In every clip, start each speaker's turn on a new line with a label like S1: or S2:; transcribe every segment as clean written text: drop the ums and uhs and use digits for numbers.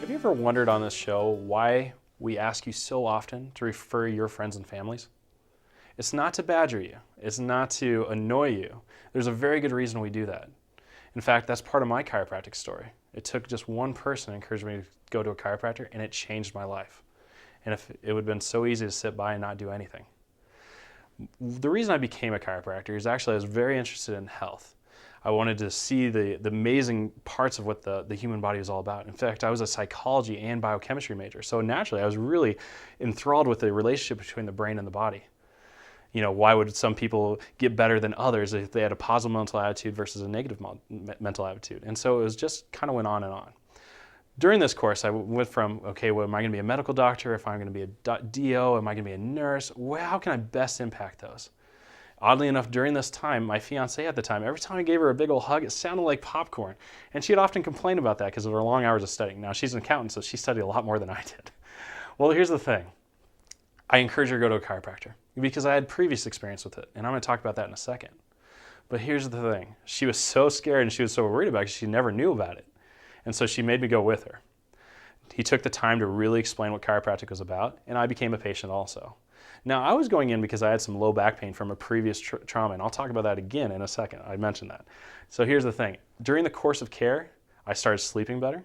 S1: Have you ever wondered on this show why we ask you so often to refer your friends and families? It's not to badger you. It's not to annoy you. There's a very good reason we do that. In fact, that's part of my chiropractic story. It took just one person to encourage me to go to a chiropractor, and it changed my life. And if it would have been so easy to sit by and not do anything. The reason I became a chiropractor is actually I was very interested in health. I wanted to see the amazing parts of what the human body is all about. In fact, I was a psychology and biochemistry major, so naturally I was really enthralled with the relationship between the brain and the body. You know, why would some people get better than others if they had a positive mental attitude versus a negative mental attitude? And so it was just kind of went on and on. During this course, I went from, okay, well, am I going to be a medical doctor? If I'm going to be a DO, am I going to be a nurse? Well, how can I best impact those? Oddly enough, during this time, my fiancée at the time, every time I gave her a big old hug, it sounded like popcorn. And she'd often complain about that because of her long hours of studying. Now, she's an accountant, so she studied a lot more than I did. Well, here's the thing. I encourage her to go to a chiropractor because I had previous experience with it, and I'm going to talk about that in a second. But here's the thing. She was so scared and she was so worried about it because she never knew about it. And so she made me go with her. He took the time to really explain what chiropractic was about, and I became a patient also. Now, I was going in because I had some low back pain from a previous trauma, and I'll talk about that again in a second. I mentioned that. So here's the thing. During the course of care, I started sleeping better.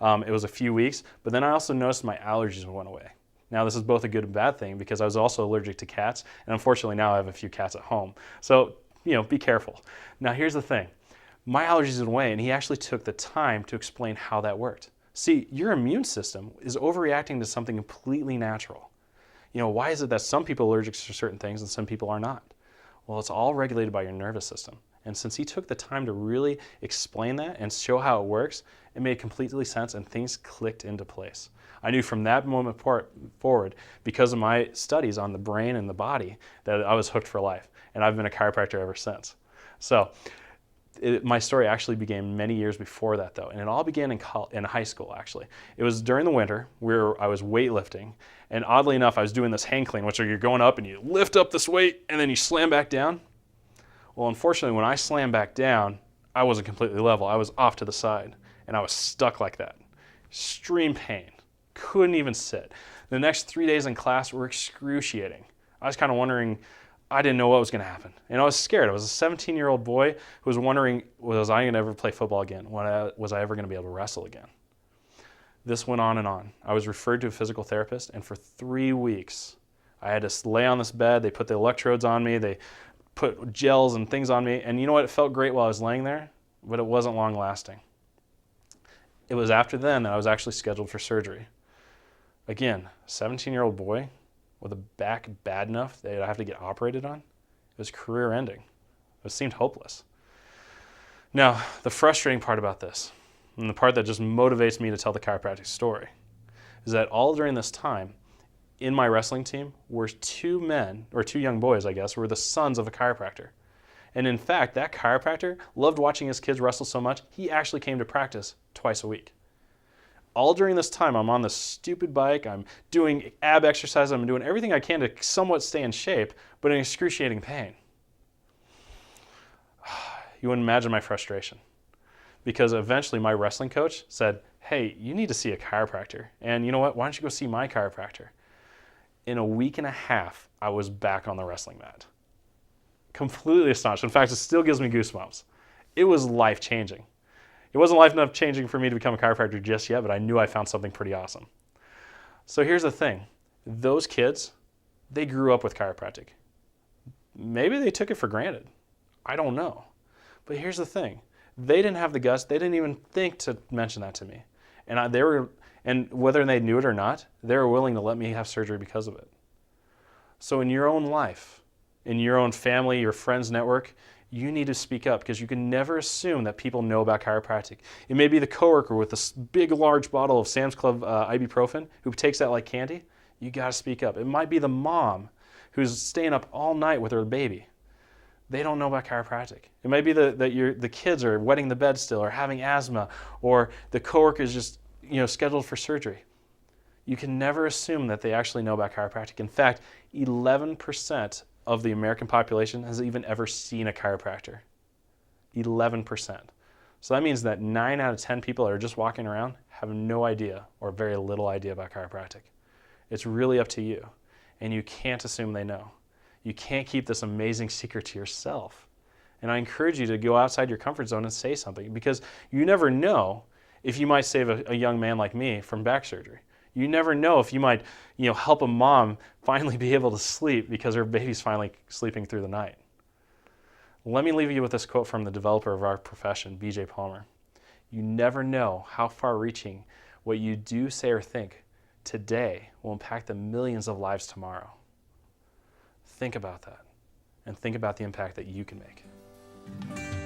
S1: It was a few weeks, but then I also noticed my allergies went away. Now, this is both a good and bad thing because I was also allergic to cats, and unfortunately now I have a few cats at home. So, be careful. Now, here's the thing. My allergies went away, and he actually took the time to explain how that worked. See, your immune system is overreacting to something completely natural. Why is it that some people are allergic to certain things and some people are not? Well, it's all regulated by your nervous system. And since he took the time to really explain that and show how it works, it made completely sense and things clicked into place. I knew from that moment forward, because of my studies on the brain and the body, that I was hooked for life. And I've been a chiropractor ever since. So my story actually began many years before that, though, and it all began in high school, actually. It was during the winter where I was weightlifting, and oddly enough, I was doing this hang clean, which are you're going up and you lift up this weight, and then you slam back down. Well, unfortunately, when I slammed back down, I wasn't completely level. I was off to the side, and I was stuck like that. Extreme pain. Couldn't even sit. The next 3 days in class were excruciating. I was kind of wondering, I didn't know what was going to happen. And I was scared. I was a 17-year-old boy who was wondering, was I going to ever play football again? Was I ever going to be able to wrestle again? This went on and on. I was referred to a physical therapist, and for 3 weeks, I had to lay on this bed. They put the electrodes on me. They put gels and things on me. And you know what? It felt great while I was laying there, but it wasn't long lasting. It was after then that I was actually scheduled for surgery. Again, 17-year-old boy with a back bad enough that I'd have to get operated on. It was career ending. It seemed hopeless. Now, the frustrating part about this, and the part that just motivates me to tell the chiropractic story, is that all during this time, in my wrestling team were two young boys, I guess, who were the sons of a chiropractor. And in fact, that chiropractor loved watching his kids wrestle so much, he actually came to practice twice a week. All during this time, I'm on this stupid bike, I'm doing ab exercises, I'm doing everything I can to somewhat stay in shape, but in excruciating pain. You wouldn't imagine my frustration. Because eventually my wrestling coach said, hey, you need to see a chiropractor. And you know what, why don't you go see my chiropractor? In a week and a half, I was back on the wrestling mat. Completely astonished. In fact, it still gives me goosebumps. It was life-changing. It wasn't life-changing for me to become a chiropractor just yet, but I knew I found something pretty awesome. So here's the thing. Those kids, they grew up with chiropractic. Maybe they took it for granted. I don't know. But here's the thing. They didn't have the guts. They didn't even think to mention that to me. And whether they knew it or not, they were willing to let me have surgery because of it. So in your own life, in your own family, your friends' network, you need to speak up because you can never assume that people know about chiropractic. It may be the coworker with this big, large bottle of Sam's Club ibuprofen who takes that like candy. You got to speak up. It might be the mom who's staying up all night with her baby. They don't know about chiropractic. It might be that the kids are wetting the bed still or having asthma, or the coworker is just scheduled for surgery. You can never assume that they actually know about chiropractic. In fact, 11% of the American population has even ever seen a chiropractor. 11%. So that means that 9 out of 10 people that are just walking around have no idea or very little idea about chiropractic. It's really up to you, and you can't assume they know. You can't keep this amazing secret to yourself. And I encourage you to go outside your comfort zone and say something, because you never know if you might save a young man like me from back surgery. You never know if you might, help a mom finally be able to sleep because her baby's finally sleeping through the night. Let me leave you with this quote from the developer of our profession, B.J. Palmer. You never know how far-reaching what you do, say, or think today will impact the millions of lives tomorrow. Think about that, and think about the impact that you can make.